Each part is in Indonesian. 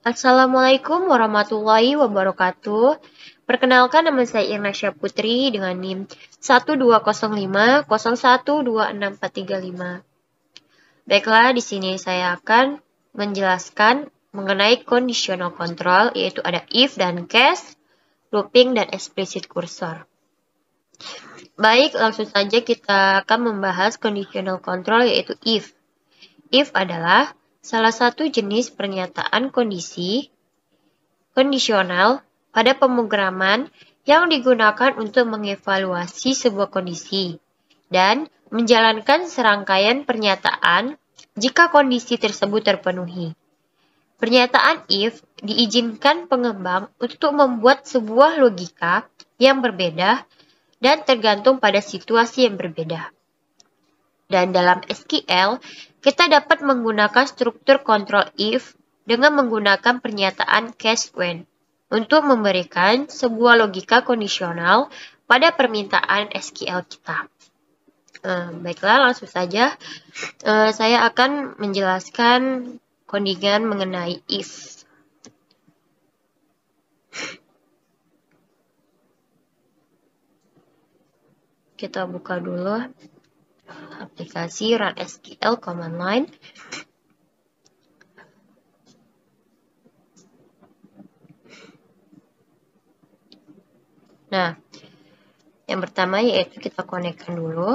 Assalamualaikum warahmatullahi wabarakatuh. Perkenalkan, nama saya Irnasya Putri dengan NIM 12050126435. Baiklah, di sini saya akan menjelaskan mengenai conditional control, yaitu ada if dan case, looping, dan explicit cursor. Baik, langsung saja kita akan membahas conditional control, yaitu if. If adalah salah satu jenis pernyataan kondisi kondisional pada pemrograman yang digunakan untuk mengevaluasi sebuah kondisi dan menjalankan serangkaian pernyataan jika kondisi tersebut terpenuhi. Pernyataan if diizinkan pengembang untuk membuat sebuah logika yang berbeda dan tergantung pada situasi yang berbeda. Dan dalam SQL, kita dapat menggunakan struktur control if dengan menggunakan pernyataan case when untuk memberikan sebuah logika kondisional pada permintaan SQL kita. Baiklah, langsung saja saya akan menjelaskan codingan mengenai if. Kita buka dulu aplikasi Run SQL command line. Nah, yang pertama yaitu kita konekkan dulu.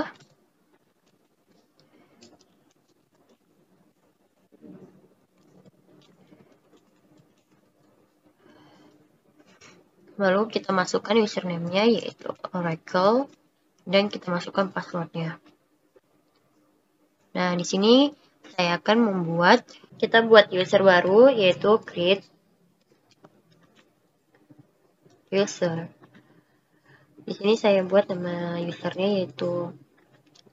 Lalu kita masukkan username-nya yaitu Oracle dan kita masukkan password-nya. Nah, di sini saya akan kita buat user baru yaitu create user. Di sini saya buat nama usernya yaitu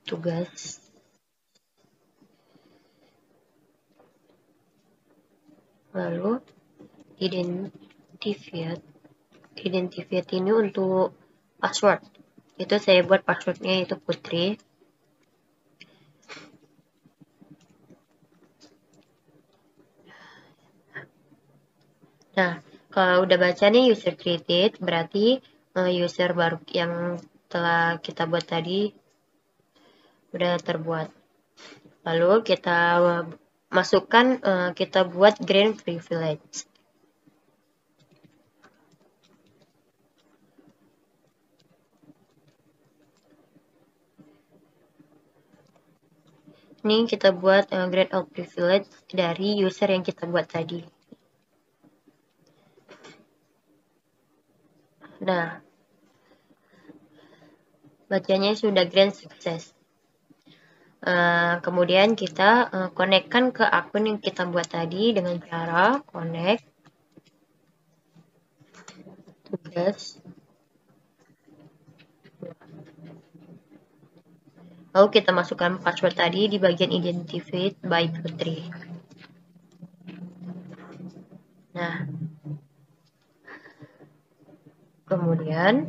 tugas. Lalu identifier ini untuk password. Itu saya buat passwordnya yaitu Putri. Nah, kalau udah baca nih user created, berarti user baru yang telah kita buat tadi udah terbuat. Lalu kita masukkan, kita buat grant privilege. Ini kita buat grant of privilege dari user yang kita buat tadi. Nah, bacanya sudah grant sukses. Kemudian kita konekkan ke akun yang kita buat tadi dengan cara connect tugas. Lalu kita masukkan password tadi di bagian identified by Putri. Nah, kemudian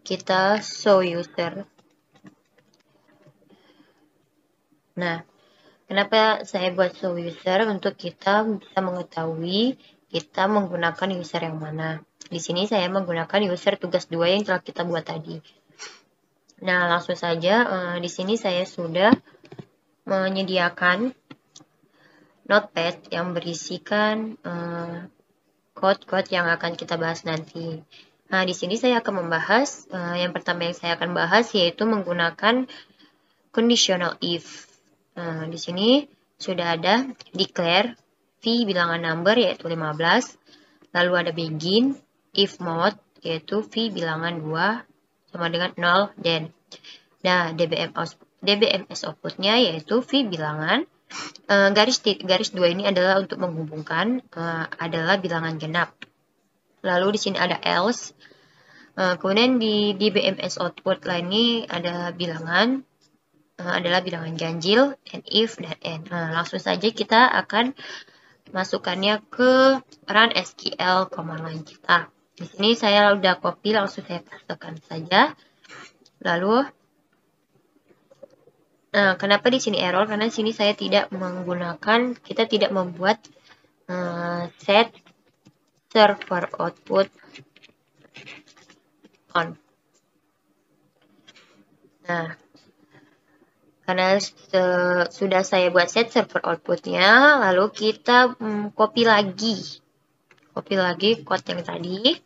kita show user. Nah, kenapa saya buat show user? Untuk kita bisa mengetahui kita menggunakan user yang mana. Di sini saya menggunakan user tugas 2 yang telah kita buat tadi. Nah, langsung saja di sini saya sudah menyediakan notepad yang berisikan code-code yang akan kita bahas nanti. Nah, di sini saya akan membahas, yang pertama yang saya akan bahas yaitu menggunakan conditional if. Nah, di sini sudah ada declare v bilangan number yaitu 15, lalu ada begin if mode yaitu v bilangan 2 sama dengan 0 dan. Nah, DBMS output-nya yaitu v bilangan garis 2 ini adalah untuk menghubungkan adalah bilangan genap. Lalu di sini ada else. Kemudian di DBMS output lain ini ada bilangan adalah bilangan ganjil, and if dan and. Nah, langsung saja kita akan masukkannya ke run SQL command line kita. Di sini saya udah copy, langsung saya pastekan saja. Lalu, nah, kenapa di sini error? Karena di sini saya tidak menggunakan, kita tidak membuat set server output on. Nah, karena sudah saya buat set server outputnya, lalu kita copy lagi code yang tadi,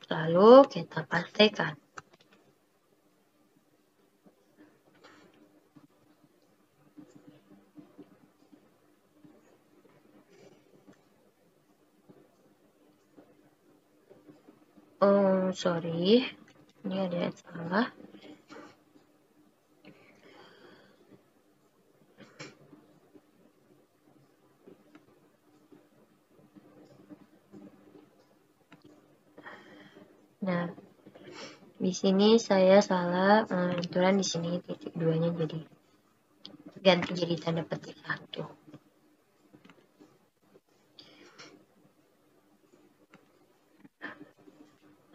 lalu kita pastikan. Oh, sorry, ini ada yang salah. Nah, di sini saya salah, aturan di sini titik 2-nya jadi ganti jadi tanda petik 1.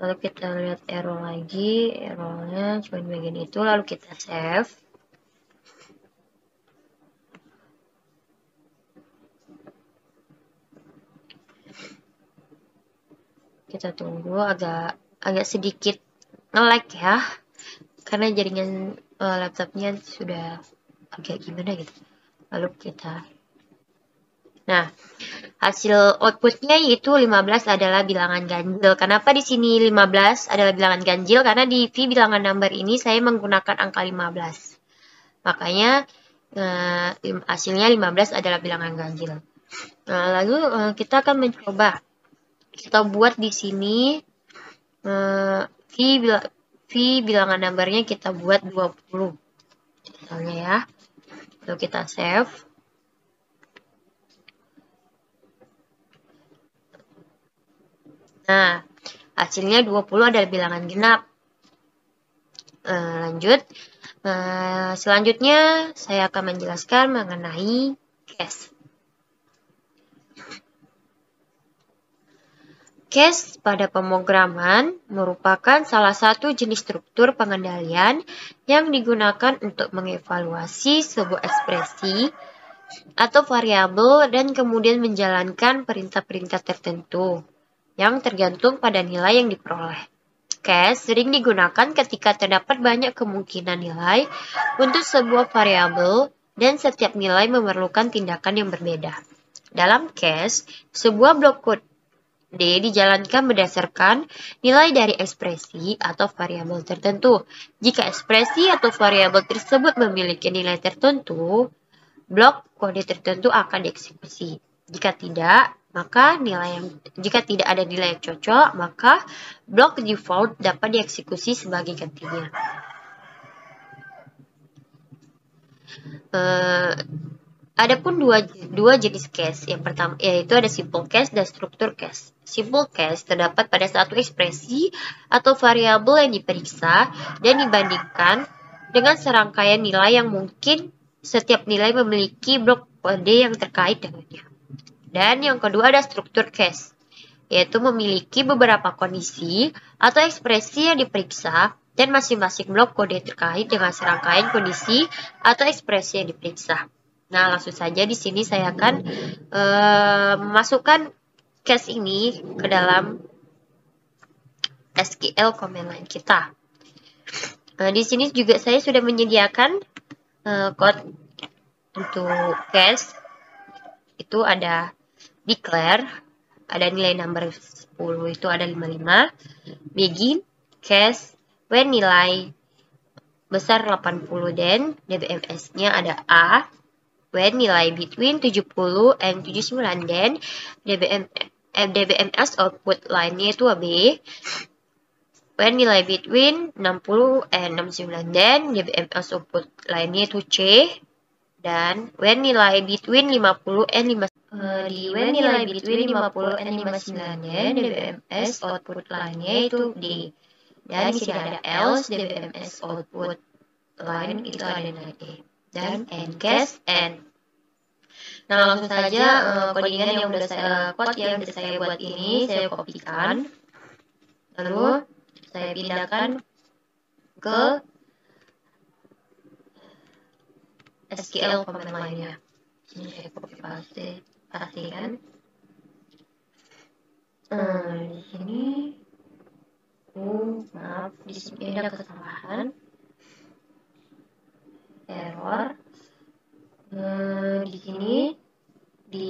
Lalu kita lihat error lagi, errornya cuma di bagian itu, lalu kita save. Kita tunggu agak sedikit nge-lag ya, karena jaringan laptopnya sudah agak gimana gitu. Lalu kita, nah, hasil outputnya yaitu 15 adalah bilangan ganjil. Kenapa di sini 15 adalah bilangan ganjil? Karena di V bilangan number ini saya menggunakan angka 15. Makanya hasilnya 15 adalah bilangan ganjil. Nah, lalu kita akan mencoba. Kita buat di sini V bilangan numbernya kita buat 20. Misalnya ya. Lalu kita save. Nah, hasilnya 20 adalah bilangan genap. Lanjut. Selanjutnya saya akan menjelaskan mengenai case. Case pada pemrograman merupakan salah satu jenis struktur pengendalian yang digunakan untuk mengevaluasi sebuah ekspresi atau variabel dan kemudian menjalankan perintah-perintah tertentu yang tergantung pada nilai yang diperoleh. Case sering digunakan ketika terdapat banyak kemungkinan nilai untuk sebuah variabel dan setiap nilai memerlukan tindakan yang berbeda. Dalam case, sebuah blok kode D dijalankan berdasarkan nilai dari ekspresi atau variabel tertentu. Jika ekspresi atau variabel tersebut memiliki nilai tertentu, blok kode tertentu akan dieksekusi. Jika tidak ada nilai yang cocok, maka blok default dapat dieksekusi sebagai gantinya. Adapun dua jenis case. Yang pertama yaitu ada simple case dan struktur case. Simple case terdapat pada satu ekspresi atau variabel yang diperiksa dan dibandingkan dengan serangkaian nilai yang mungkin setiap nilai memiliki blok kode yang terkait dengannya. Dan yang kedua ada struktur case, yaitu memiliki beberapa kondisi atau ekspresi yang diperiksa dan masing-masing blok kode terkait dengan serangkaian kondisi atau ekspresi yang diperiksa. Nah, langsung saja di sini saya akan memasukkan case ini ke dalam SQL command line kita. Di sini juga saya sudah menyediakan code untuk case. Itu ada declare, ada nilai number 10 itu ada 55. Begin case when nilai besar 80 dan DBMS-nya ada A. When nilai between 70 and 79 dan DBMS output line-nya itu B. When nilai between 60 and 69 dan DBMS output line-nya itu C. Dan when nilai between 50 and 59 when nilai between 50 and 59 dan DBMS output line-nya itu D. Dan di sini ada else DBMS output line itu ada nilai E. Dan end case end. Nah, langsung saja codingan yang udah saya buat ini saya kopikan, lalu saya pindahkan ke SQL command lainnya. Ini saya copy paste, pastikan. Di sini, maaf, di sini ada kesalahan, error. Di sini di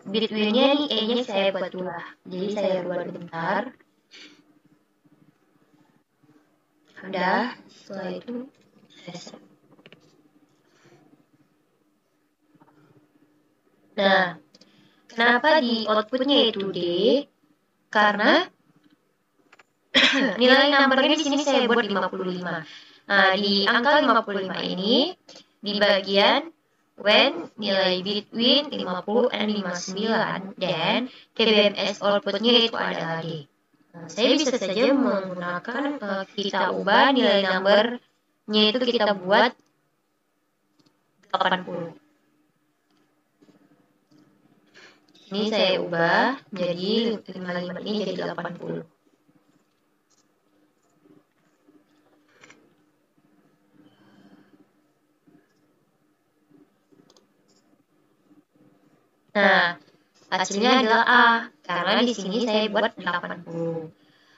between-nya nih E-nya saya buat dulu lah. Jadi saya buat bentar. Udah, setelah itu saya set. Nah, kenapa di outputnya itu D? Karena nilai numbernya di sini saya buat 55. Nah, di angka 55 ini di bagian when nilai between 50 and 59 dan TBMS outputnya itu adalah D. Nah, saya bisa saja menggunakan kita ubah nilai numbernya itu kita buat 80. Ini saya ubah jadi 55 ini jadi 80. Nah, hasilnya adalah A, karena di sini saya buat 80.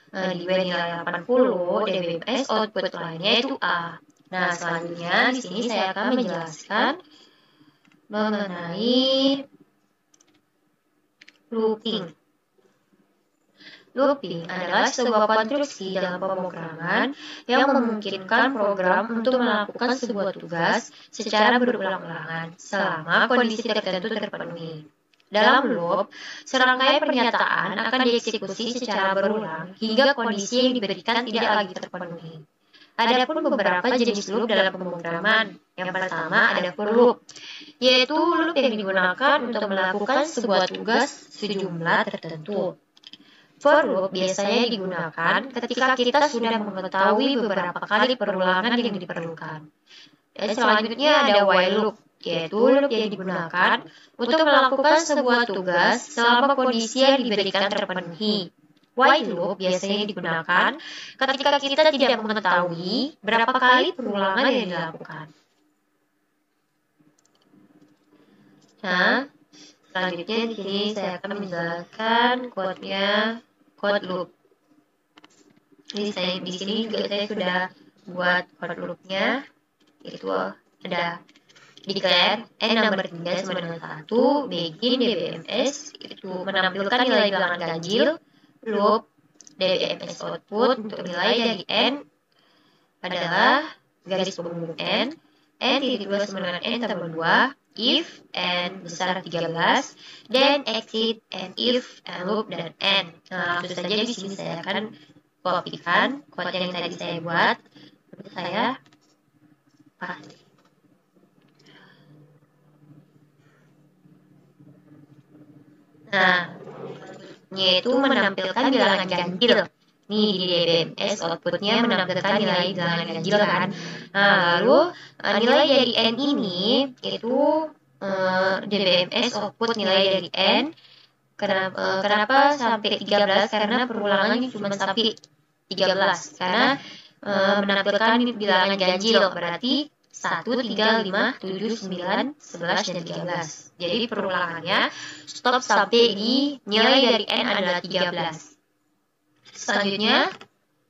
Nah, di nilai 80, DBMS output lainnya itu A. Nah, selanjutnya di sini saya akan menjelaskan mengenai looping. Looping adalah sebuah konstruksi dalam pemrograman yang memungkinkan program untuk melakukan sebuah tugas secara berulang-ulangan selama kondisi tertentu terpenuhi. Dalam loop, serangkaian pernyataan akan dieksekusi secara berulang hingga kondisi yang diberikan tidak lagi terpenuhi. Adapun beberapa jenis loop dalam pemrograman. Yang pertama ada for loop, yaitu loop yang digunakan untuk melakukan sebuah tugas sejumlah tertentu. For loop biasanya digunakan ketika kita sudah mengetahui beberapa kali perulangan yang diperlukan. Dan selanjutnya ada while loop, yaitu loop yang digunakan untuk melakukan sebuah tugas selama kondisi yang diberikan terpenuhi. While loop biasanya digunakan ketika kita tidak mengetahui berapa kali perulangan yang dilakukan. Nah, selanjutnya di sini saya akan menjelaskan code loop. Jadi di sini juga saya sudah buat code loopnya, yaitu ada declare n number 3 sama dengan 1, begin DBMS itu menampilkan nilai bilangan ganjil, loop DBMS output untuk nilai dari n adalah garis punggung n titik 2 sama dengan n tambah 2, if n besar 13, then exit and if and loop dan n. Nah, langsung saja di sini saya akan kopikan kode yang tadi saya buat, lalu saya paste. Nah, yaitu menampilkan bilangan ganjil. Nih di DBMS outputnya menampilkan nilai bilangan ganjil kan. Nah, lalu nilai dari n ini itu DBMS output nilai dari n. Kenapa sampai 13? Karena perulangannya cuma sampai 13. Karena menampilkan bilangan ganjil, berarti 1, 3, 5, 7, 9, 11, dan 13. Jadi perulangannya stop sampai di nilai dari n adalah 13. Selanjutnya,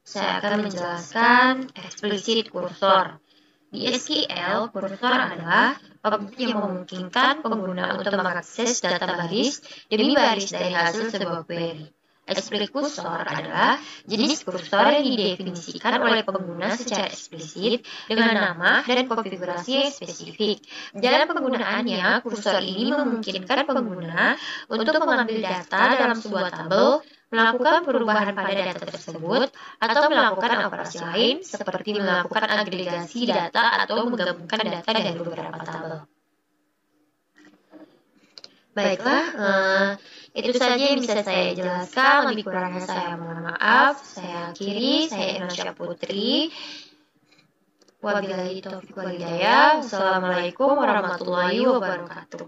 saya akan menjelaskan explicit cursor. Di SQL, cursor adalah objek yang memungkinkan pengguna untuk mengakses data baris demi baris dari hasil sebuah query. Explicit cursor adalah jenis kursor yang didefinisikan oleh pengguna secara eksplisit dengan nama dan konfigurasi yang spesifik. Dalam penggunaannya, kursor ini memungkinkan pengguna untuk mengambil data dalam sebuah tabel, melakukan perubahan pada data tersebut, atau melakukan operasi lain seperti melakukan agregasi data atau menggabungkan data dari beberapa tabel. Baiklah, itu saja yang bisa saya jelaskan. Lebih kurangnya saya mohon maaf. Saya akhiri, saya Indonesia Putri. Wabillahi taufiq wal hidayah. Wassalamualaikum warahmatullahi wabarakatuh.